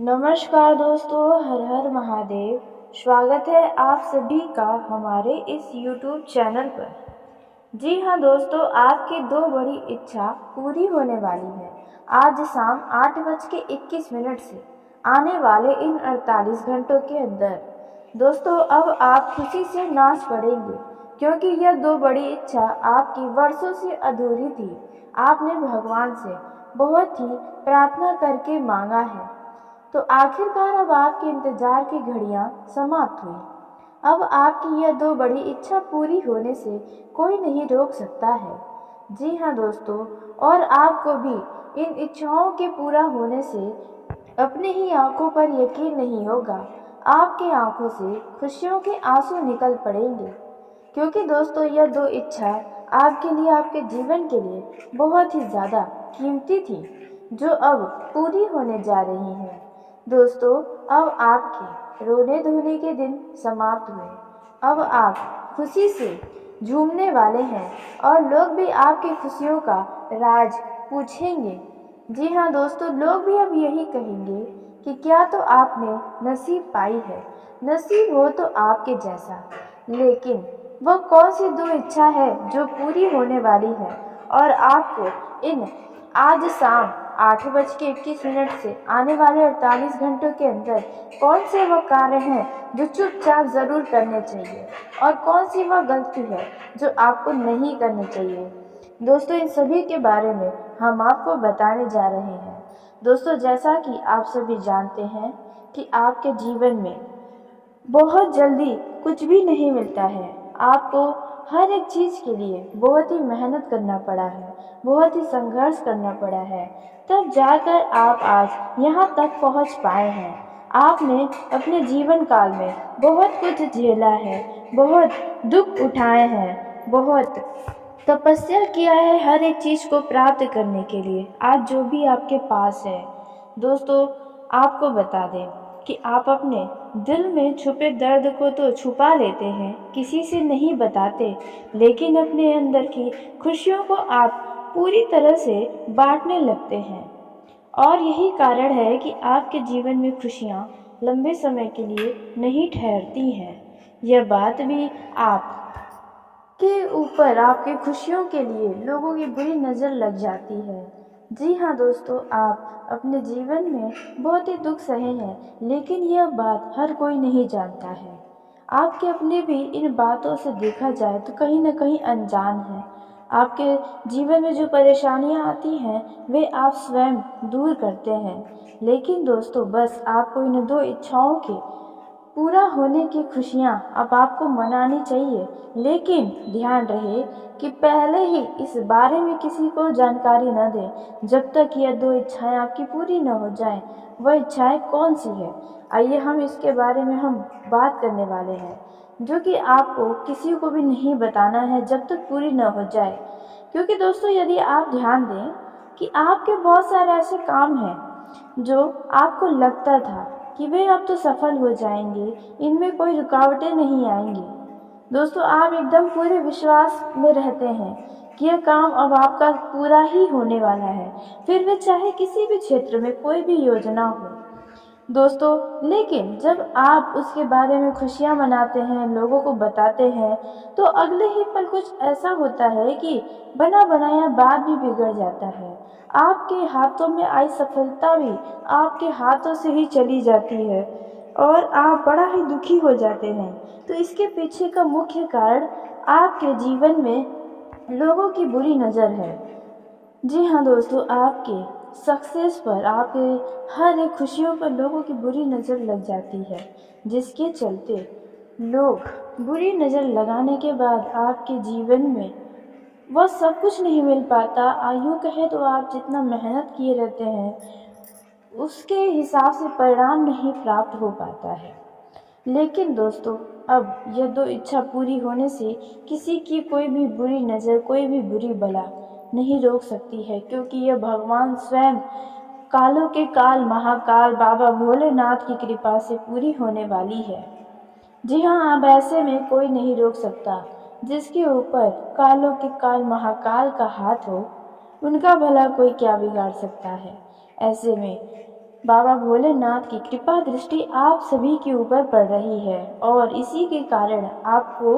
नमस्कार दोस्तों, हर हर महादेव। स्वागत है आप सभी का हमारे इस YouTube चैनल पर। जी हाँ दोस्तों, आपकी दो बड़ी इच्छा पूरी होने वाली है। आज शाम 8:21 से आने वाले इन 48 घंटों के अंदर दोस्तों अब आप खुशी से नाच पड़ेंगे, क्योंकि यह दो बड़ी इच्छा आपकी वर्षों से अधूरी थी। आपने भगवान से बहुत ही प्रार्थना करके मांगा है, तो आखिरकार अब आपके इंतजार की घड़ियां समाप्त हुई। अब आपकी यह दो बड़ी इच्छा पूरी होने से कोई नहीं रोक सकता है। जी हाँ दोस्तों, और आपको भी इन इच्छाओं के पूरा होने से अपने ही आंखों पर यकीन नहीं होगा। आपकी आंखों से खुशियों के आंसू निकल पड़ेंगे, क्योंकि दोस्तों यह दो इच्छा आपके लिए, आपके जीवन के लिए बहुत ही ज़्यादा कीमती थी, जो अब पूरी होने जा रही है। दोस्तों अब आपके रोने धोने के दिन समाप्त हुए। अब आप खुशी से झूमने वाले हैं और लोग भी आपकी खुशियों का राज पूछेंगे। जी हाँ दोस्तों, लोग भी अब यही कहेंगे कि क्या तो आपने नसीब पाई है, नसीब हो तो आपके जैसा। लेकिन वह कौन सी दो इच्छा है जो पूरी होने वाली है, और आपको इन आज शाम 8:21 से आने वाले 48 घंटों के अंदर कौन से वह कार्य हैं जो चुपचाप ज़रूर करने चाहिए, और कौन सी वह गलती है जो आपको नहीं करनी चाहिए। दोस्तों इन सभी के बारे में हम आपको बताने जा रहे हैं। दोस्तों जैसा कि आप सभी जानते हैं कि आपके जीवन में बहुत जल्दी कुछ भी नहीं मिलता है। आपको हर एक चीज़ के लिए बहुत ही मेहनत करना पड़ा है, बहुत ही संघर्ष करना पड़ा है, तब जाकर आप आज यहाँ तक पहुँच पाए हैं। आपने अपने जीवन काल में बहुत कुछ झेला है, बहुत दुख उठाए हैं, बहुत तपस्या किया है हर एक चीज़ को प्राप्त करने के लिए। आज जो भी आपके पास है दोस्तों, आपको बता दें कि आप अपने दिल में छुपे दर्द को तो छुपा लेते हैं, किसी से नहीं बताते, लेकिन अपने अंदर की खुशियों को आप पूरी तरह से बांटने लगते हैं। और यही कारण है कि आपके जीवन में खुशियाँ लंबे समय के लिए नहीं ठहरती हैं। यह बात भी आप के ऊपर आपकी खुशियों के लिए लोगों की बुरी नज़र लग जाती है। जी हाँ दोस्तों, आप अपने जीवन में बहुत ही दुख सहे हैं, लेकिन यह बात हर कोई नहीं जानता है। आपके अपने भी इन बातों से देखा जाए तो कहीं न कहीं अनजान हैं। आपके जीवन में जो परेशानियाँ आती हैं वे आप स्वयं दूर करते हैं, लेकिन दोस्तों बस आपको इन दो इच्छाओं के पूरा होने की खुशियाँ अब आपको मनानी चाहिए। लेकिन ध्यान रहे कि पहले ही इस बारे में किसी को जानकारी न दें जब तक यह दो इच्छाएं आपकी पूरी न हो जाएं। वह इच्छाएं कौन सी है, आइए हम इसके बारे में हम बात करने वाले हैं, जो कि आपको किसी को भी नहीं बताना है जब तक पूरी न हो जाए। क्योंकि दोस्तों यदि आप ध्यान दें कि आपके बहुत सारे ऐसे काम हैं जो आपको लगता था कि वे अब तो सफल हो जाएंगे, इनमें कोई रुकावटें नहीं आएंगी। दोस्तों आप एकदम पूरे विश्वास में रहते हैं कि यह काम अब आपका पूरा ही होने वाला है, फिर वे चाहे किसी भी क्षेत्र में कोई भी योजना हो दोस्तों। लेकिन जब आप उसके बारे में खुशियाँ मनाते हैं, लोगों को बताते हैं, तो अगले ही पल कुछ ऐसा होता है कि बना बनाया बात भी बिगड़ जाता है। आपके हाथों में आई सफलता भी आपके हाथों से ही चली जाती है और आप बड़ा ही दुखी हो जाते हैं। तो इसके पीछे का मुख्य कारण आपके जीवन में लोगों की बुरी नज़र है। जी हाँ दोस्तों, आपके सक्सेस पर, आपके हर एक खुशियों पर लोगों की बुरी नज़र लग जाती है, जिसके चलते लोग बुरी नज़र लगाने के बाद आपके जीवन में वह सब कुछ नहीं मिल पाता। यूँ कहे तो आप जितना मेहनत किए रहते हैं उसके हिसाब से परिणाम नहीं प्राप्त हो पाता है। लेकिन दोस्तों अब यह दो इच्छा पूरी होने से किसी की कोई भी बुरी नज़र, कोई भी बुरी बला नहीं रोक सकती है, क्योंकि यह भगवान स्वयं कालों के काल महाकाल बाबा भोलेनाथ की कृपा से पूरी होने वाली है। जी हाँ, अब ऐसे में कोई नहीं रोक सकता। जिसके ऊपर कालों के काल महाकाल का हाथ हो, उनका भला कोई क्या बिगाड़ सकता है। ऐसे में बाबा भोलेनाथ की कृपा दृष्टि आप सभी के ऊपर पड़ रही है और इसी के कारण आपको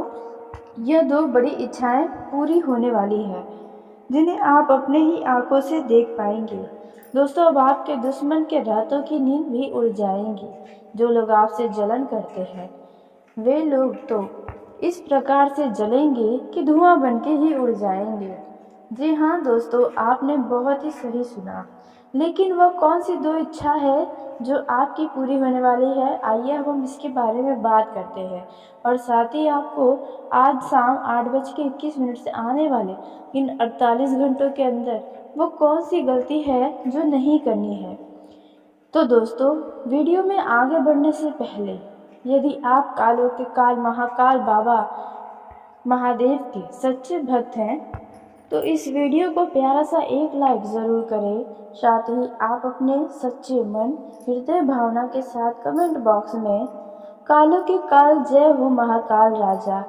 यह दो बड़ी इच्छाएं पूरी होने वाली है, जिन्हें आप अपने ही आंखों से देख पाएंगे। दोस्तों, अब आपके दुश्मन के रातों की नींद भी उड़ जाएंगी। जो लोग आपसे जलन करते हैं वे लोग तो इस प्रकार से जलेंगे कि धुआं बनके ही उड़ जाएंगे। जी हाँ दोस्तों, आपने बहुत ही सही सुना। लेकिन वह कौन सी दो इच्छा है जो आपकी पूरी होने वाली है? आइए अब हम इसके बारे में बात करते हैं और साथ ही आपको आज शाम 8:21 से आने वाले इन 48 घंटों के अंदर वो कौन सी गलती है जो नहीं करनी है। तो दोस्तों, वीडियो में आगे बढ़ने से पहले यदि आप कालों के काल महाकाल बाबा महादेव के सच्चे भक्त हैं तो इस वीडियो को प्यारा सा एक लाइक ज़रूर करें। साथ ही आप अपने सच्चे मन हृदय भावना के साथ कमेंट बॉक्स में कालों के काल जय हो महाकाल राजा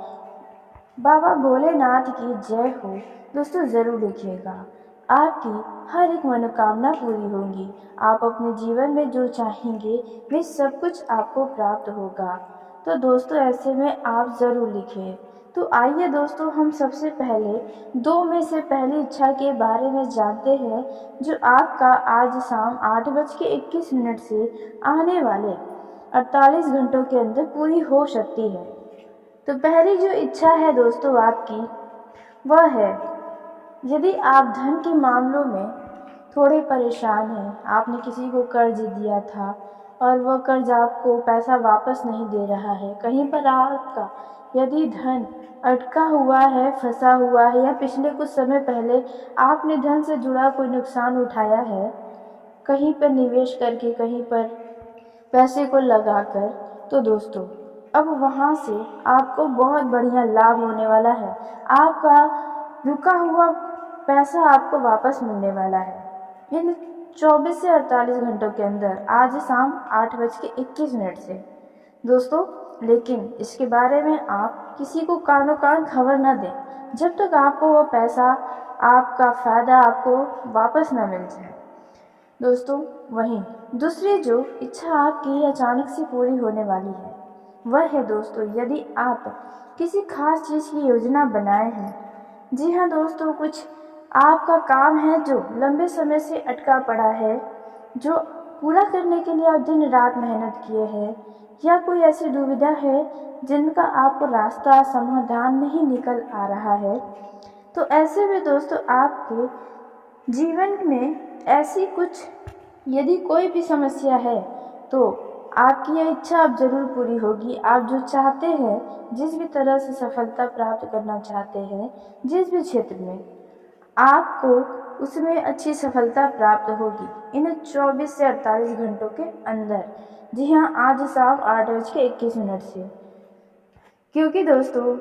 बाबा भोलेनाथ की जय हो दोस्तों ज़रूर लिखिएगा। आपकी हर एक मनोकामना पूरी होगी। आप अपने जीवन में जो चाहेंगे वे सब कुछ आपको प्राप्त होगा। तो दोस्तों, ऐसे में आप ज़रूर लिखें। तो आइए दोस्तों, हम सबसे पहले दो में से पहली इच्छा के बारे में जानते हैं जो आपका आज शाम 8:21 से आने वाले 48 घंटों के अंदर पूरी हो सकती है। तो पहली जो इच्छा है दोस्तों आपकी, वह है यदि आप धन के मामलों में थोड़े परेशान हैं, आपने किसी को कर्ज दिया था और वह कर्ज आपको पैसा वापस नहीं दे रहा है, कहीं पर आपका यदि धन अटका हुआ है, फंसा हुआ है, या पिछले कुछ समय पहले आपने धन से जुड़ा कोई नुकसान उठाया है, कहीं पर निवेश करके, कहीं पर पैसे को लगाकर, तो दोस्तों अब वहाँ से आपको बहुत बढ़िया लाभ होने वाला है। आपका रुका हुआ पैसा आपको वापस मिलने वाला है इन 24 से 48 घंटों के अंदर, आज शाम 8:21 से दोस्तों। लेकिन इसके बारे में आप किसी को कानो कान खबर न दें जब तक आपको वो पैसा, आपका फ़ायदा आपको वापस न मिल जाए दोस्तों। वहीं दूसरी जो इच्छा आपकी अचानक से पूरी होने वाली है वह है दोस्तों, यदि आप किसी खास चीज़ की योजना बनाए हैं। जी हाँ दोस्तों, कुछ आपका काम है जो लंबे समय से अटका पड़ा है, जो पूरा करने के लिए आप दिन रात मेहनत किए हैं, या कोई ऐसी दुविधा है जिनका आपको रास्ता समाधान नहीं निकल आ रहा है। तो ऐसे में दोस्तों आपके जीवन में ऐसी कुछ यदि कोई भी समस्या है तो आपकी यह इच्छा अब ज़रूर पूरी होगी। आप जो चाहते हैं, जिस भी तरह से सफलता प्राप्त करना चाहते हैं, जिस भी क्षेत्र में, आपको उसमें अच्छी सफलता प्राप्त होगी इन 24 से 48 घंटों के अंदर। जी हाँ, आज शाम 8:21 से। क्योंकि दोस्तों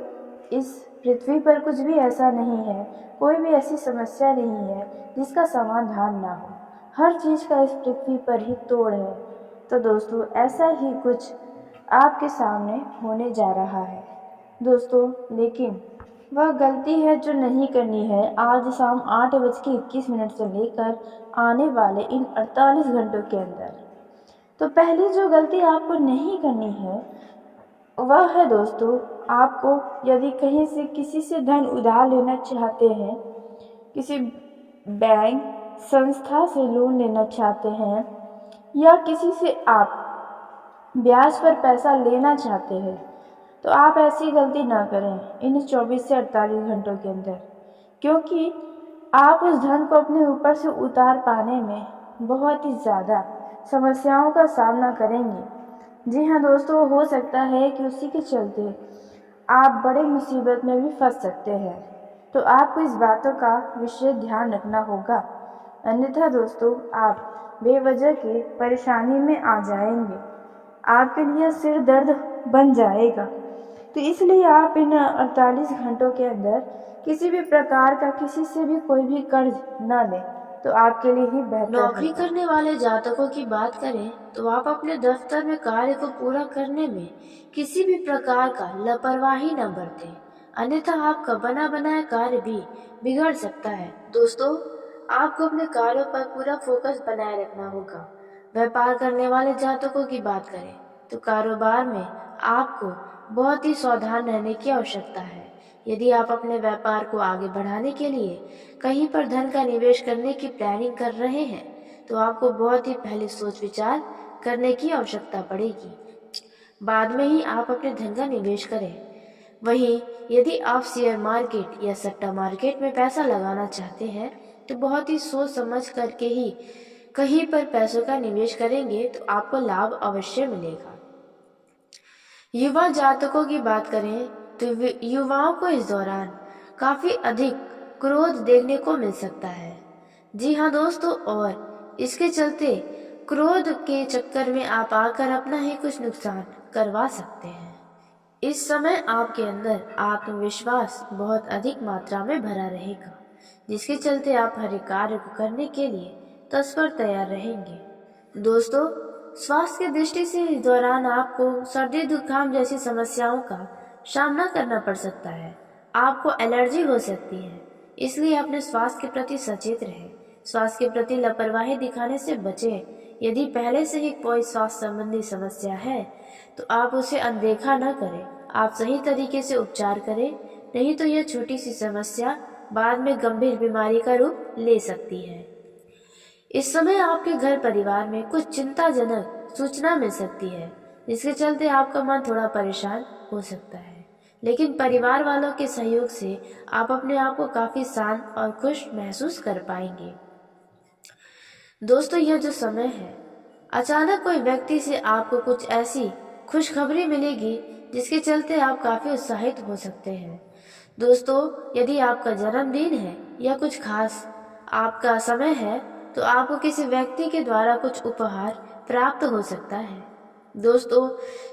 इस पृथ्वी पर कुछ भी ऐसा नहीं है, कोई भी ऐसी समस्या नहीं है जिसका समाधान ना हो। हर चीज़ का इस पृथ्वी पर ही तोड़ है। तो दोस्तों ऐसा ही कुछ आपके सामने होने जा रहा है दोस्तों, लेकिन वह गलती है जो नहीं करनी है आज शाम 8:21 से लेकर आने वाले इन 48 घंटों के अंदर। तो पहली जो गलती आपको नहीं करनी है वह है दोस्तों, आपको यदि कहीं से किसी से धन उधार लेना चाहते हैं, किसी बैंक संस्था से लोन लेना चाहते हैं, या किसी से आप ब्याज पर पैसा लेना चाहते हैं, तो आप ऐसी गलती ना करें इन 24 से 48 घंटों के अंदर, क्योंकि आप उस धन को अपने ऊपर से उतार पाने में बहुत ही ज़्यादा समस्याओं का सामना करेंगे। जी हाँ दोस्तों, हो सकता है कि उसी के चलते आप बड़े मुसीबत में भी फंस सकते हैं। तो आपको इस बातों का विशेष ध्यान रखना होगा, अन्यथा दोस्तों आप बेवजह के परेशानी में आ जाएंगे, आपके लिए सिर दर्द बन जाएगा। तो इसलिए आप इन 48 घंटों के अंदर किसी भी प्रकार का किसी से भी कोई भी कर्ज न लें, तो आपके लिए ही बेहतर। नौकरी करने वाले जातकों की बात करें तो आप अपने दफ्तर में कार्य को पूरा करने में किसी भी प्रकार का लापरवाही न बरतें, अन्यथा आपका बना बनाया कार्य भी बिगड़ सकता है। दोस्तों आपको अपने कार्यों पर पूरा फोकस बनाए रखना होगा। व्यापार करने वाले जातकों की बात करें तो कारोबार में आपको बहुत ही सावधान रहने की आवश्यकता है। यदि आप अपने व्यापार को आगे बढ़ाने के लिए कहीं पर धन का निवेश करने की प्लानिंग कर रहे हैं तो आपको बहुत ही पहले सोच विचार करने की आवश्यकता पड़ेगी। बाद में ही आप अपने धन का निवेश करें। वहीं यदि आप शेयर मार्केट या सट्टा मार्केट में पैसा लगाना चाहते हैं तो बहुत ही सोच समझ करके ही कहीं पर पैसों का निवेश करेंगे तो आपको लाभ अवश्य मिलेगा। युवा जातकों की बात करें तो युवाओं को इस दौरान काफी अधिक क्रोध देखने को मिल सकता है। जी हाँ दोस्तों, और इसके चलते क्रोध के चक्कर में आप आकर अपना ही कुछ नुकसान करवा सकते हैं। इस समय आपके अंदर आत्मविश्वास बहुत अधिक मात्रा में भरा रहेगा, जिसके चलते आप हर एक कार्य को करने के लिए तत्पर तैयार रहेंगे। दोस्तों, स्वास्थ्य की दृष्टि से इस दौरान आपको सर्दी जुकाम जैसी समस्याओं का सामना करना पड़ सकता है। आपको एलर्जी हो सकती है, इसलिए अपने स्वास्थ्य के प्रति सचेत रहें। स्वास्थ्य के प्रति लापरवाही दिखाने से बचें। यदि पहले से ही कोई स्वास्थ्य संबंधी समस्या है तो आप उसे अनदेखा न करें। आप सही तरीके से उपचार करें, नहीं तो यह छोटी सी समस्या बाद में गंभीर बीमारी का रूप ले सकती है। इस समय आपके घर परिवार में कुछ चिंताजनक सूचना मिल सकती है, जिसके चलते आपका मन थोड़ा परेशान हो सकता है, लेकिन परिवार वालों के सहयोग से आप अपने आप को काफी शांत और खुश महसूस कर पाएंगे। दोस्तों, यह जो समय है, अचानक कोई व्यक्ति से आपको कुछ ऐसी खुशखबरी मिलेगी जिसके चलते आप काफी उत्साहित हो सकते हैं। दोस्तों, यदि आपका जन्मदिन है या कुछ खास आपका समय है तो आपको किसी व्यक्ति के द्वारा कुछ उपहार प्राप्त हो सकता है। दोस्तों,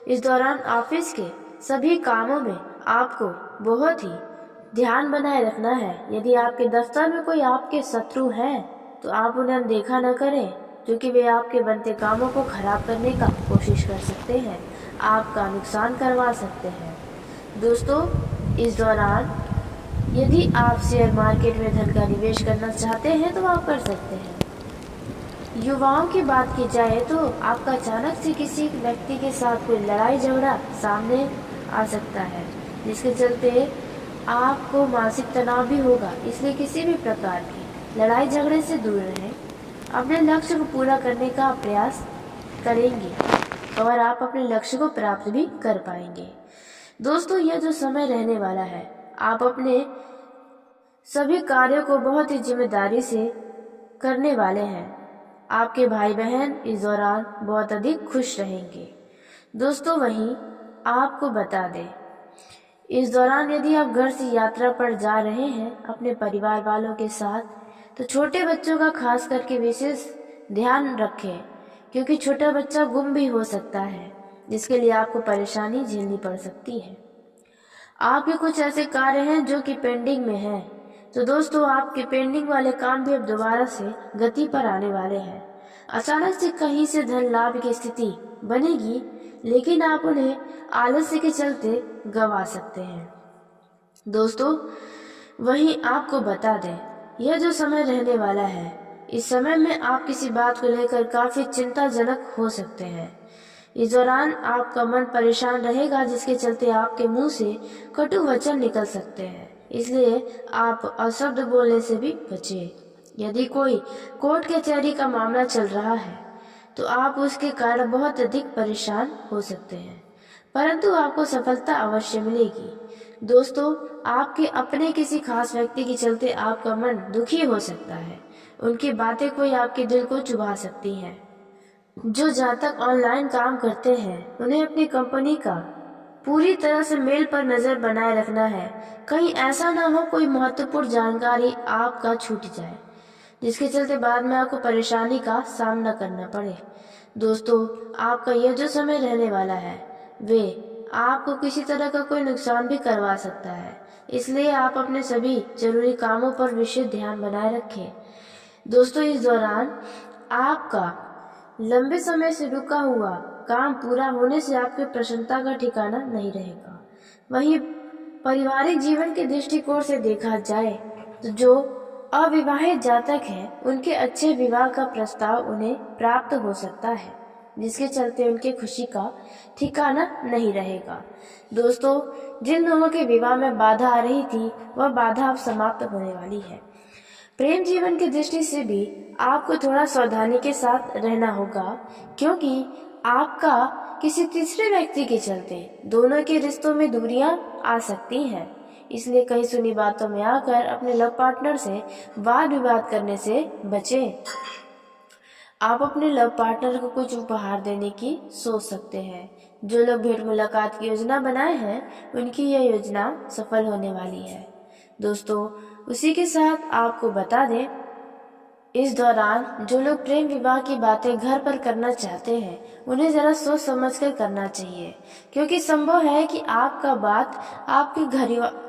इस दौरान ऑफिस के सभी कामों में आपको बहुत ही ध्यान बनाए रखना है। यदि आपके दफ्तर में कोई आपके शत्रु हैं तो आप उन्हें अनदेखा न करें, क्योंकि वे आपके बनते कामों को खराब करने का कोशिश कर सकते हैं, आपका नुकसान करवा सकते हैं। दोस्तों, इस दौरान यदि आप शेयर मार्केट में धन का निवेश करना चाहते हैं तो आप कर सकते हैं। युवाओं की बात की जाए तो आपका अचानक से किसी व्यक्ति के साथ कोई लड़ाई झगड़ा सामने आ सकता है, जिसके चलते आपको मानसिक तनाव भी होगा। इसलिए किसी भी प्रकार की लड़ाई झगड़े से दूर रहें। अपने लक्ष्य को पूरा करने का प्रयास करेंगे और आप अपने लक्ष्य को प्राप्त भी कर पाएंगे। दोस्तों, यह जो समय रहने वाला है, आप अपने सभी कार्यों को बहुत ही जिम्मेदारी से करने वाले हैं। आपके भाई बहन इस दौरान बहुत अधिक खुश रहेंगे। दोस्तों, वहीं आपको बता दें, इस दौरान यदि आप घर से यात्रा पर जा रहे हैं अपने परिवार वालों के साथ तो छोटे बच्चों का खास करके विशेष ध्यान रखें, क्योंकि छोटा बच्चा गुम भी हो सकता है, जिसके लिए आपको परेशानी झेलनी पड़ सकती है। आपके कुछ ऐसे कार्य हैं जो कि पेंडिंग में हैं, तो दोस्तों आपके पेंडिंग वाले काम भी अब दोबारा से गति पर आने वाले हैं। अचानक से कहीं से धन लाभ की स्थिति बनेगी, लेकिन आप उन्हें आलस्य के चलते गंवा सकते हैं। दोस्तों, वहीं आपको बता दें, यह जो समय रहने वाला है, इस समय में आप किसी बात को लेकर काफी चिंताजनक हो सकते हैं। इस दौरान आपका मन परेशान रहेगा, जिसके चलते आपके मुंह से कटु वचन निकल सकते हैं, इसलिए आप अशब्द बोलने से भी बचें। यदि कोई कोर्ट कचहरी का मामला चल रहा है तो आप उसके कारण बहुत अधिक परेशान हो सकते हैं, परंतु आपको सफलता अवश्य मिलेगी। दोस्तों, आपके अपने किसी खास व्यक्ति के चलते आपका मन दुखी हो सकता है। उनकी बातें कोई आपके दिल को चुभा सकती हैं। जो जातक ऑनलाइन काम करते हैं उन्हें अपनी कंपनी का पूरी तरह से मेल पर नजर बनाए रखना है। कहीं ऐसा ना हो कोई महत्वपूर्ण जानकारी आपका छूट जाए, जिसके चलते बाद में आपको परेशानी का सामना करना पड़े। दोस्तों, आपका यह जो समय रहने वाला है वे आपको किसी तरह का कोई नुकसान भी करवा सकता है, इसलिए आप अपने सभी जरूरी कामों पर विशेष ध्यान बनाए रखें। दोस्तों, इस दौरान आपका लंबे समय से रुका हुआ काम पूरा होने से आपकी प्रसन्नता का ठिकाना नहीं रहेगा। वहीं पारिवारिक जीवन के दृष्टिकोण से देखा जाए तो जो अविवाहित जातक हैं उनके अच्छे विवाह का प्रस्ताव उन्हें प्राप्त हो सकता है, जिसके चलते उनकी खुशी का ठिकाना नहीं रहेगा। दोस्तों, जिन लोगों के विवाह में बाधा आ रही थी वह बाधा अब समाप्त होने वाली है। प्रेम जीवन की दृष्टि से भी आपको थोड़ा सावधानी के साथ रहना होगा, क्योंकि आपका किसी तीसरे व्यक्ति के चलते दोनों के रिश्तों में दूरियां आ सकती हैं। इसलिए कहीं सुनी बातों में आकर अपने लव पार्टनर से वाद विवाद करने से बचें। आप अपने लव पार्टनर को कुछ उपहार देने की सोच सकते हैं। जो लोग भेंट मुलाकात की योजना बनाए हैं उनकी यह योजना सफल होने वाली है। दोस्तों, उसी के साथ आपको बता दें, इस दौरान जो लोग प्रेम विवाह की बातें घर पर करना चाहते हैं उन्हें जरा सोच समझ कर करना चाहिए, क्योंकि संभव है कि आपका बात आपके घर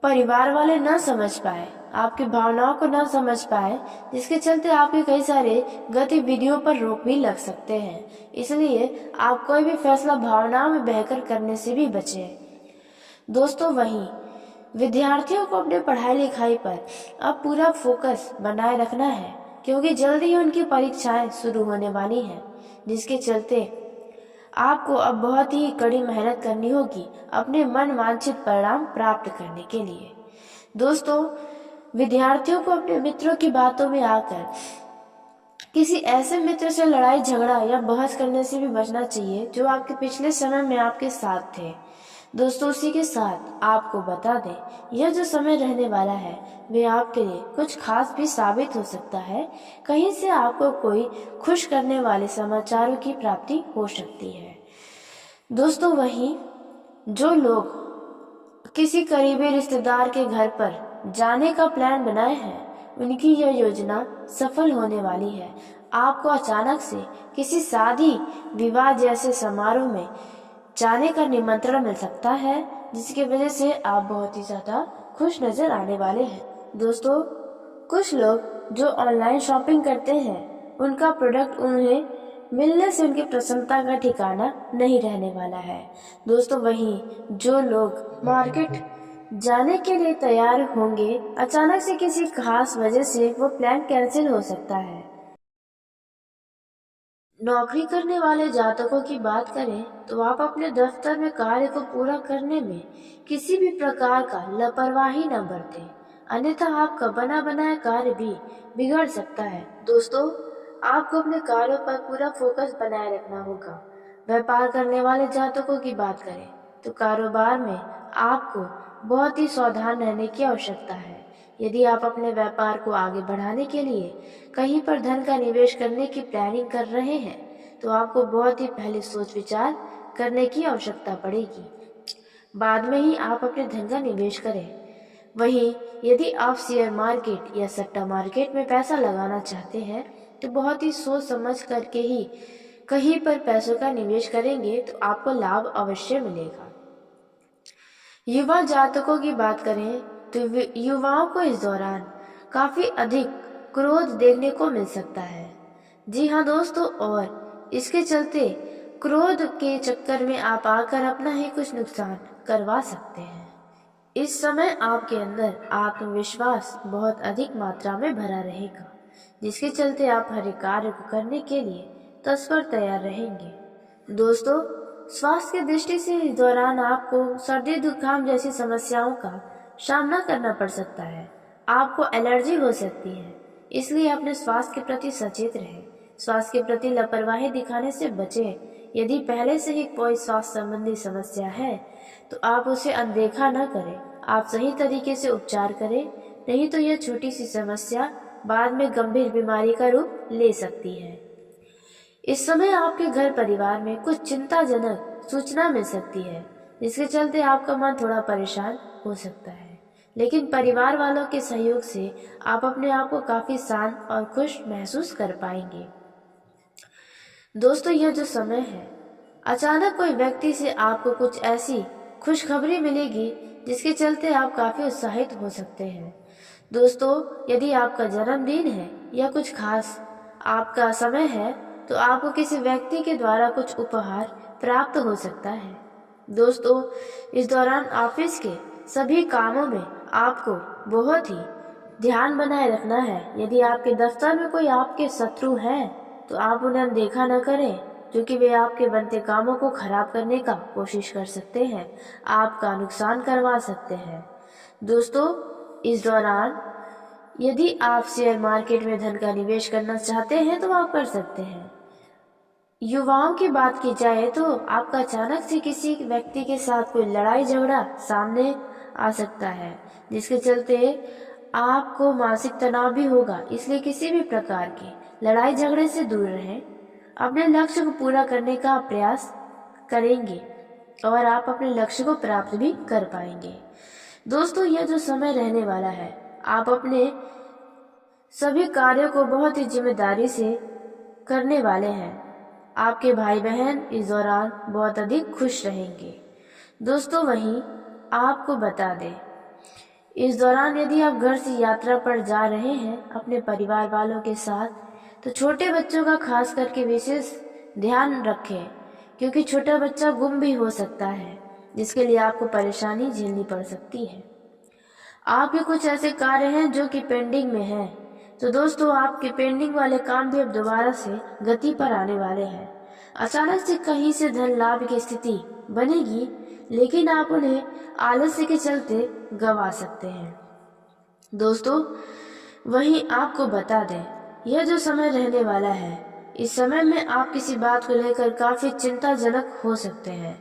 परिवार वाले न समझ पाए, आपकी भावनाओं को न समझ पाए, जिसके चलते आपके कई सारे गतिविधियों पर रोक भी लग सकते हैं। इसलिए आप कोई भी फैसला भावनाओं में बहकर करने से भी बचें। दोस्तों, वहीं विद्यार्थियों को अपने पढ़ाई लिखाई पर अब पूरा फोकस बनाए रखना है, क्योंकि जल्दी ही उनकी परीक्षाएं शुरू होने वाली हैं, जिसके चलते आपको अब बहुत ही कड़ी मेहनत करनी होगी अपने मन वांछित परिणाम प्राप्त करने के लिए। दोस्तों, विद्यार्थियों को अपने मित्रों की बातों में आकर किसी ऐसे मित्र से लड़ाई झगड़ा या बहस करने से भी बचना चाहिए जो आपके पिछले समय में आपके साथ थे। दोस्तों, उसी के साथ आपको बता दें, यह जो समय रहने वाला है वे आपके लिए कुछ खास भी साबित हो सकता है। कहीं से आपको कोई खुश करने वाले समाचारों की प्राप्ति हो सकती है। दोस्तों, वहीं जो लोग किसी करीबी रिश्तेदार के घर पर जाने का प्लान बनाए हैं उनकी यह योजना सफल होने वाली है। आपको अचानक से किसी शादी विवाह जैसे समारोह में जाने का निमंत्रण मिल सकता है, जिसकी वजह से आप बहुत ही ज्यादा खुश नजर आने वाले हैं। दोस्तों, कुछ लोग जो ऑनलाइन शॉपिंग करते हैं उनका प्रोडक्ट उन्हें मिलने से उनकी प्रसन्नता का ठिकाना नहीं रहने वाला है। दोस्तों, वहीं जो लोग मार्केट जाने के लिए तैयार होंगे, अचानक से किसी खास वजह से वो प्लान कैंसिल हो सकता है। नौकरी करने वाले जातकों की बात करें तो आप अपने दफ्तर में कार्य को पूरा करने में किसी भी प्रकार का लापरवाही न बरतें, अन्यथा आपका बना बनाया कार्य भी बिगड़ सकता है। दोस्तों, आपको अपने कार्यों पर पूरा फोकस बनाए रखना होगा। व्यापार करने वाले जातकों की बात करें तो कारोबार में आपको बहुत ही सावधान रहने की आवश्यकता है। यदि आप अपने व्यापार को आगे बढ़ाने के लिए कहीं पर धन का निवेश करने की प्लानिंग कर रहे हैं तो आपको बहुत ही पहले सोच विचार करने की आवश्यकता पड़ेगी। बाद में ही आप अपने धन का निवेश करें। वहीं यदि आप शेयर मार्केट या सट्टा मार्केट में पैसा लगाना चाहते हैं तो बहुत ही सोच समझ करके ही कहीं पर पैसों का निवेश करेंगे तो आपको लाभ अवश्य मिलेगा। युवा जातकों की बात करें तो युवाओं को इस दौरान काफी अधिक क्रोध देखने को मिल सकता है। जी हाँ दोस्तों, और इसके चलते क्रोध के चक्कर में आप आकर अपना ही कुछ नुकसान करवा सकते हैं। इस समय आपके अंदर आत्मविश्वास बहुत अधिक मात्रा में भरा रहेगा, जिसके चलते आप हर एक कार्य को करने के लिए तत्पर तैयार रहेंगे। दोस्तों, स्वास्थ्य की दृष्टि से इस दौरान आपको सर्दी जुकाम जैसी समस्याओं का सामना करना पड़ सकता है। आपको एलर्जी हो सकती है, इसलिए अपने स्वास्थ्य के प्रति सचेत रहें। स्वास्थ्य के प्रति लापरवाही दिखाने से बचें। यदि पहले से ही कोई स्वास्थ्य संबंधी समस्या है तो आप उसे अनदेखा न करें, आप सही तरीके से उपचार करें, नहीं तो यह छोटी सी समस्या बाद में गंभीर बीमारी का रूप ले सकती है। इस समय आपके घर परिवार में कुछ चिंताजनक सूचना मिल सकती है, जिसके चलते आपका मन थोड़ा परेशान हो सकता है, लेकिन परिवार वालों के सहयोग से आप अपने आप को काफी शांत और खुश महसूस कर पाएंगे। दोस्तों, यह जो समय है, अचानक कोई व्यक्ति से आपको कुछ ऐसी खुशखबरी मिलेगी जिसके चलते आप काफी उत्साहित हो सकते हैं। दोस्तों, यदि आपका जन्मदिन है या कुछ खास आपका समय है तो आपको किसी व्यक्ति के द्वारा कुछ उपहार प्राप्त हो सकता है। दोस्तों, इस दौरान ऑफिस के सभी कामों में आपको बहुत ही ध्यान बनाए रखना है। यदि आपके दफ्तर में कोई आपके शत्रु हैं तो आप उन्हें अनदेखा न करें, क्योंकि वे आपके बनते कामों को खराब करने का कोशिश कर सकते हैं, आपका नुकसान करवा सकते हैं। दोस्तों, इस दौरान यदि आप शेयर मार्केट में धन का निवेश करना चाहते हैं तो आप कर सकते हैं। युवाओं की बात की जाए तो आपका अचानक से किसी व्यक्ति के साथ कोई लड़ाई झगड़ा सामने आ सकता है, जिसके चलते आपको मानसिक तनाव भी होगा। इसलिए किसी भी प्रकार की लड़ाई झगड़े से दूर रहें। अपने लक्ष्य को पूरा करने का प्रयास करेंगे और आप अपने लक्ष्य को प्राप्त भी कर पाएंगे। दोस्तों, यह जो समय रहने वाला है, आप अपने सभी कार्यों को बहुत ही जिम्मेदारी से करने वाले हैं। आपके भाई बहन इस दौरान बहुत अधिक खुश रहेंगे। दोस्तों, वहीं आपको बता दें, इस दौरान यदि आप घर से यात्रा पर जा रहे हैं अपने परिवार वालों के साथ, तो छोटे बच्चों का खास करके विशेष ध्यान रखें, क्योंकि छोटा बच्चा गुम भी हो सकता है, जिसके लिए आपको परेशानी झेलनी पड़ सकती है। आपके कुछ ऐसे कार्य हैं जो कि पेंडिंग में हैं, तो दोस्तों आपके पेंडिंग वाले काम भी अब दोबारा से गति पर आने वाले हैं। अचानक से कहीं से धन लाभ की स्थिति बनेगी, लेकिन आप उन्हें आलस्य के चलते गंवा सकते हैं। दोस्तों, वहीं आपको बता दें, यह जो समय रहने वाला है, इस समय में आप किसी बात को लेकर काफी चिंताजनक हो सकते हैं।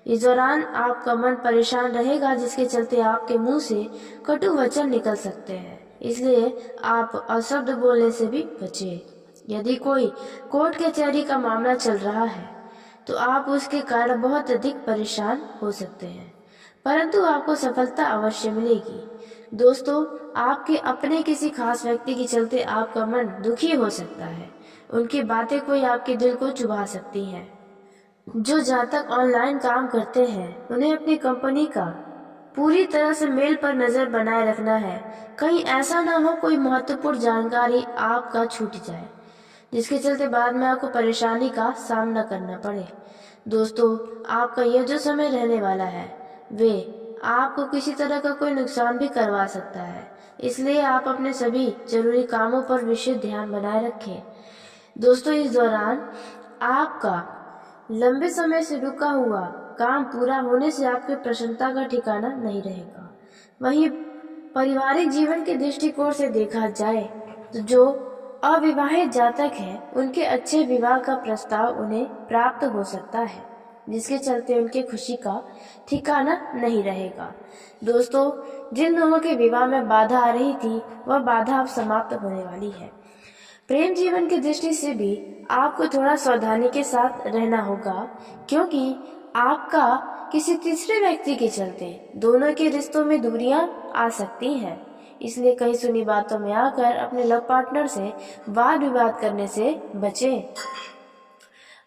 इस दौरान आपका मन परेशान रहेगा, जिसके चलते आपके मुंह से कटु वचन निकल सकते हैं। इसलिए आप अशब्द बोलने से भी बचें। यदि कोई कोर्ट कचहरी का मामला चल रहा है तो आप उसके कारण बहुत अधिक परेशान हो सकते हैं, परंतु आपको सफलता अवश्य मिलेगी। दोस्तों, आपके अपने किसी खास व्यक्ति के चलते आपका मन दुखी हो सकता है। उनकी बातें कोई आपके दिल को चुभा सकती हैं। जो जातक ऑनलाइन काम करते हैं, उन्हें अपनी कंपनी का पूरी तरह से मेल पर नजर बनाए रखना है। कहीं ऐसा ना हो कोई महत्वपूर्ण जानकारी आपका छूट जाए, जिसके चलते बाद में आपको परेशानी का सामना करना पड़े। दोस्तों, आपका यह जो समय रहने वाला है, वे आपको किसी तरह का कोई नुकसान भी करवा सकता है। इसलिए आप अपने सभी जरूरी कामों पर विशेष ध्यान बनाए रखें। दोस्तों, इस दौरान आपका लंबे समय से रुका हुआ काम पूरा होने से आपकी प्रसन्नता का ठिकाना नहीं रहेगा। वहीं पारिवारिक जीवन के दृष्टिकोण से देखा जाए तो जो अविवाहित जातक हैं, उनके अच्छे विवाह का प्रस्ताव उन्हें प्राप्त हो सकता है, जिसके चलते उनकी खुशी का ठिकाना नहीं रहेगा। दोस्तों, जिन लोगों के विवाह में बाधा आ रही थी, वह बाधा अब समाप्त होने वाली है। प्रेम जीवन की दृष्टि से भी आपको थोड़ा सावधानी के साथ रहना होगा, क्योंकि आपका किसी तीसरे व्यक्ति के चलते दोनों के रिश्तों में दूरियां आ सकती हैं। इसलिए कहीं सुनी बातों में आकर अपने लव पार्टनर से वाद विवाद करने से बचें।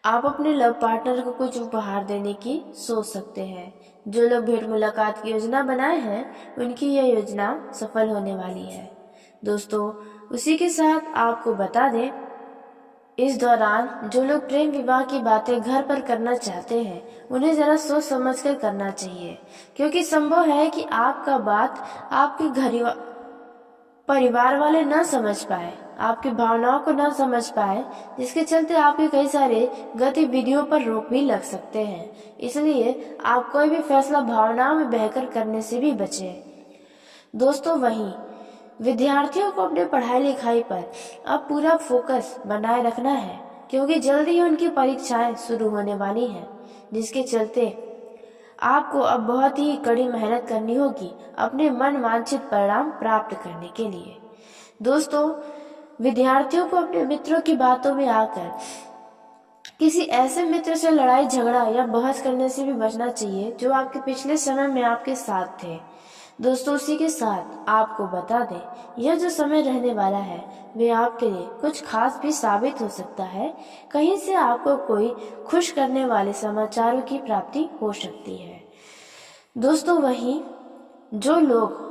आप अपने लव पार्टनर को कुछ उपहार देने की सोच सकते हैं। जो लोग भेंट मुलाकात की योजना बनाए हैं, उनकी यह योजना सफल होने वाली है। दोस्तों, उसी के साथ आपको बता दें, इस दौरान जो लोग प्रेम विवाह की बातें घर पर करना चाहते हैं, उन्हें जरा सोच समझ कर करना चाहिए, क्योंकि संभव है कि आपका बात आपके परिवार वाले न समझ पाए, आपकी भावनाओं को न समझ पाए, जिसके चलते आपके कई सारे गतिविधियों पर रोक भी लग सकते हैं। इसलिए आप कोई भी फैसला भावनाओं में बहकर करने से भी बचें। दोस्तों, वहीं विद्यार्थियों को अपने पढ़ाई लिखाई पर अब पूरा फोकस बनाए रखना है, क्योंकि जल्दी ही उनकी परीक्षाएं शुरू होने वाली हैं, जिसके चलते आपको अब बहुत ही कड़ी मेहनत करनी होगी अपने मन वांछित परिणाम प्राप्त करने के लिए। दोस्तों, विद्यार्थियों को अपने मित्रों की बातों में आकर किसी ऐसे मित्र से लड़ाई झगड़ा या बहस करने से भी बचना चाहिए जो आपके पिछले समय में आपके साथ थे। दोस्तों, उसी के साथ आपको बता दें, यह जो समय रहने वाला है, वे आपके लिए कुछ खास भी साबित हो सकता है। कहीं से आपको कोई खुश करने वाले समाचारों की प्राप्ति हो सकती है। दोस्तों, वहीं जो लोग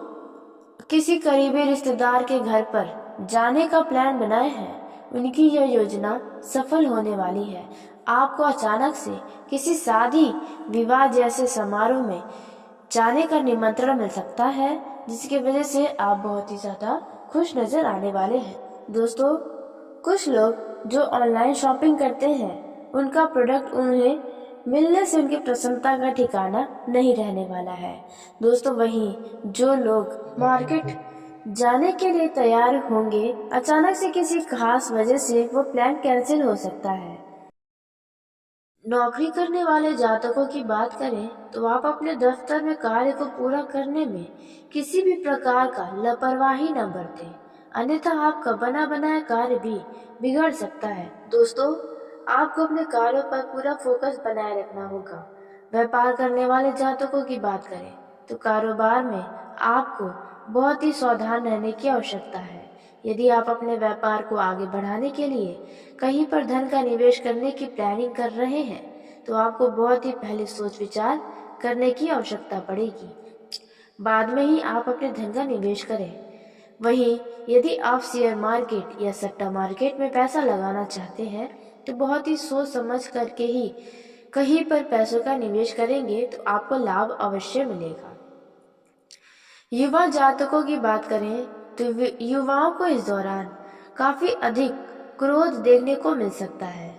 किसी करीबी रिश्तेदार के घर पर जाने का प्लान बनाए हैं, उनकी यह योजना सफल होने वाली है। आपको अचानक से किसी शादी विवाह जैसे समारोह में जाने का निमंत्रण मिल सकता है, जिसकी वजह से आप बहुत ही ज्यादा खुश नजर आने वाले हैं। दोस्तों, कुछ लोग जो ऑनलाइन शॉपिंग करते हैं उनका प्रोडक्ट उन्हें मिलने से उनकी प्रसन्नता का ठिकाना नहीं रहने वाला है। दोस्तों, वहीं जो लोग मार्केट जाने के लिए तैयार होंगे, अचानक से किसी खास वजह से वो प्लान कैंसिल हो सकता है। नौकरी करने वाले जातकों की बात करें तो आप अपने दफ्तर में कार्य को पूरा करने में किसी भी प्रकार का लापरवाही न बरतें, अन्यथा आपका बना बनाया कार्य भी बिगड़ सकता है। दोस्तों, आपको अपने कार्यों पर पूरा फोकस बनाए रखना होगा। व्यापार करने वाले जातकों की बात करें तो कारोबार में आपको बहुत ही सावधान रहने की आवश्यकता है। यदि आप अपने व्यापार को आगे बढ़ाने के लिए कहीं पर धन का निवेश करने की प्लानिंग कर रहे हैं तो आपको बहुत ही पहले सोच विचार करने की आवश्यकता पड़ेगी। बाद में ही आप अपने धन का निवेश करें। वहीं यदि आप शेयर मार्केट या सट्टा मार्केट में पैसा लगाना चाहते हैं तो बहुत ही सोच समझ करके ही कहीं पर पैसों का निवेश करेंगे तो आपको लाभ अवश्य मिलेगा। युवा जातकों की बात करें तो युवाओं को इस दौरान काफी अधिक क्रोध देखने को मिल सकता है।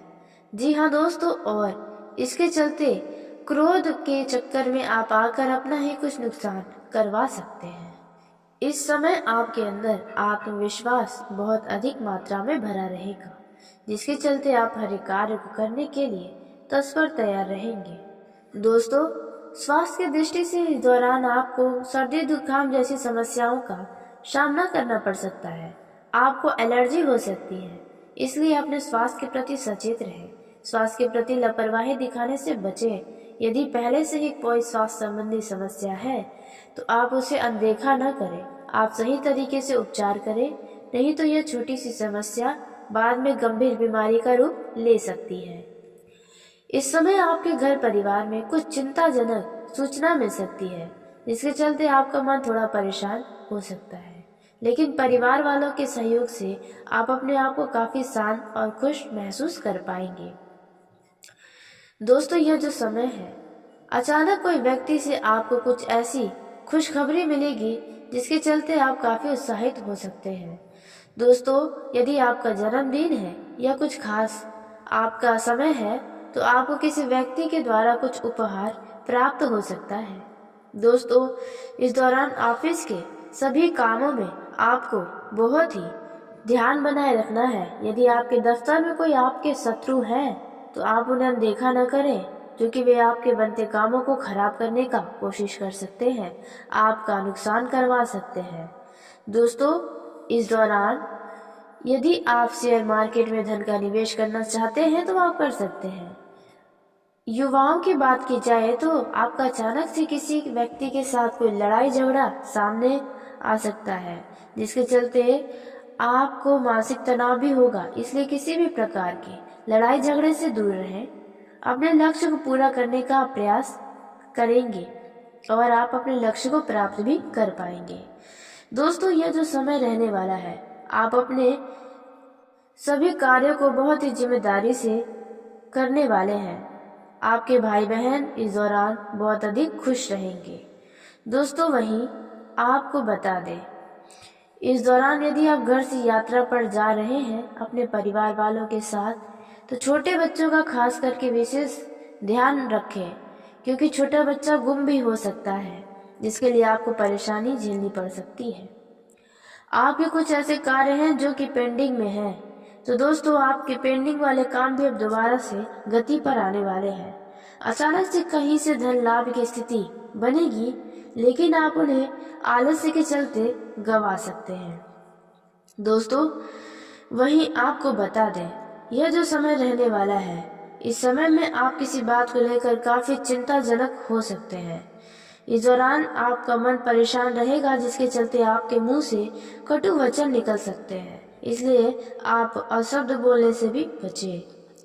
जी हाँ दोस्तों, और इसके चलते क्रोध के चक्कर में आप आकर अपना ही कुछ नुकसान करवा सकते हैं। इस समय आपके अंदर आत्मविश्वास बहुत अधिक मात्रा में भरा रहेगा, जिसके चलते आप हर एक कार्य को करने के लिए तत्पर तैयार रहेंगे। दोस्तों, स्वास्थ्य की दृष्टि से इस दौरान आपको सर्दी जुकाम जैसी समस्याओं का सामना करना पड़ सकता है। आपको एलर्जी हो सकती है, इसलिए अपने स्वास्थ्य के प्रति सचेत रहें। स्वास्थ्य के प्रति लापरवाही दिखाने से बचें। यदि पहले से ही कोई स्वास्थ्य संबंधी समस्या है तो आप उसे अनदेखा न करें। आप सही तरीके से उपचार करें, नहीं तो यह छोटी सी समस्या बाद में गंभीर बीमारी का रूप ले सकती है। इस समय आपके घर परिवार में कुछ चिंताजनक सूचना मिल सकती है, जिसके चलते आपका मन थोड़ा परेशान हो सकता है, लेकिन परिवार वालों के सहयोग से आप अपने आप को काफी शांत और खुश महसूस कर पाएंगे। दोस्तों, यह जो समय है, अचानक कोई व्यक्ति से आपको कुछ ऐसी खुशखबरी मिलेगी जिसके चलते आप काफी उत्साहित हो सकते हैं। दोस्तों, यदि आपका जन्मदिन है या कुछ खास आपका समय है तो आपको किसी व्यक्ति के द्वारा कुछ उपहार प्राप्त हो सकता है। दोस्तों, इस दौरान ऑफिस के सभी कामों में आपको बहुत ही ध्यान बनाए रखना है। यदि आपके दफ्तर में कोई आपके शत्रु हैं तो आप उन्हें अनदेखा न करें, क्योंकि वे आपके बनते कामों को खराब करने का कोशिश कर सकते हैं, आपका नुकसान करवा सकते हैं। दोस्तों, इस दौरान यदि आप शेयर मार्केट में धन का निवेश करना चाहते हैं तो आप कर सकते हैं। युवाओं की बात की जाए तो आपका अचानक से किसी व्यक्ति के साथ कोई लड़ाई झगड़ा सामने आ सकता है, जिसके चलते आपको मानसिक तनाव भी होगा। इसलिए किसी भी प्रकार की लड़ाई झगड़े से दूर रहें। अपने लक्ष्य को पूरा करने का प्रयास करेंगे और आप अपने लक्ष्य को प्राप्त भी कर पाएंगे। दोस्तों, यह जो समय रहने वाला है, आप अपने सभी कार्यों को बहुत ही जिम्मेदारी से करने वाले हैं। आपके भाई बहन इस दौरान बहुत अधिक खुश रहेंगे। दोस्तों, वहीं आपको बता दें, इस दौरान यदि आप घर से यात्रा पर जा रहे हैं अपने परिवार वालों के साथ तो छोटे बच्चों का खास करके विशेष ध्यान रखें, क्योंकि छोटा बच्चा गुम भी हो सकता है, जिसके लिए आपको परेशानी झेलनी पड़ सकती है। आपके कुछ ऐसे कार्य हैं जो कि पेंडिंग में हैं, तो दोस्तों आपके पेंडिंग वाले काम भी अब दोबारा से गति पर आने वाले हैं। अचानक से कहीं से धन लाभ की स्थिति बनेगी, लेकिन आप उन्हें आलस्य के चलते गंवा सकते हैं। दोस्तों, वहीं आपको बता दें, यह जो समय रहने वाला है, इस समय में आप किसी बात को लेकर काफी चिंताजनक हो सकते हैं। इस दौरान आपका मन परेशान रहेगा, जिसके चलते आपके मुंह से कटु वचन निकल सकते हैं, इसलिए आप अशब्द बोलने से भी बचें।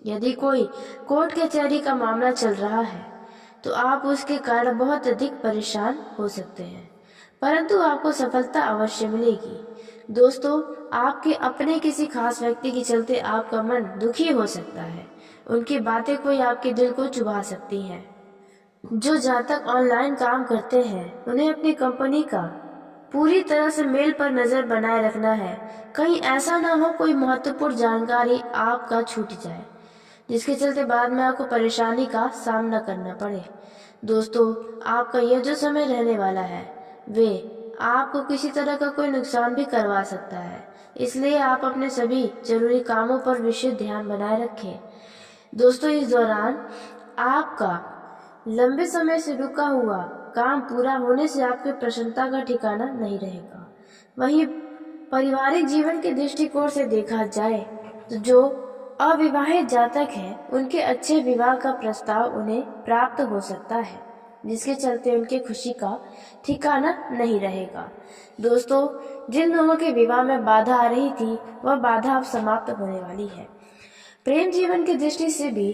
यदि कोई कोर्ट कचहरी का मामला चल रहा है तो आप उसके कारण बहुत अधिक परेशान हो सकते हैं, परंतु आपको सफलता अवश्य मिलेगी। दोस्तों, आपके अपने किसी खास व्यक्ति के चलते आपका मन दुखी हो सकता है। उनकी बातें कोई आपके दिल को चुभा सकती हैं। जो जातक ऑनलाइन काम करते हैं उन्हें अपनी कंपनी का पूरी तरह से मेल पर नजर बनाए रखना है। कहीं ऐसा ना हो कोई महत्वपूर्ण जानकारी आपका छूट जाए, जिसके चलते बाद में आपको परेशानी का सामना करना पड़े। दोस्तों, आपका यह जो समय रहने वाला है वे आपको किसी तरह का कोई नुकसान भी करवा सकता है, इसलिए आप अपने सभी जरूरी कामों पर विशेष ध्यान बनाए रखें। दोस्तों, इस दौरान आपका लंबे समय से रुका हुआ काम पूरा होने से आपकी प्रसन्नता का ठिकाना नहीं रहेगा। वहीं पारिवारिक जीवन के दृष्टिकोण से देखा जाए तो जो अविवाहित जातक हैं उनके अच्छे विवाह का प्रस्ताव उन्हें प्राप्त हो सकता है, जिसके चलते उनके खुशी का ठिकाना नहीं रहेगा। दोस्तों, जिन लोगों के विवाह में बाधा आ रही थी वह बाधा अब समाप्त होने वाली है। प्रेम जीवन की दृष्टि से भी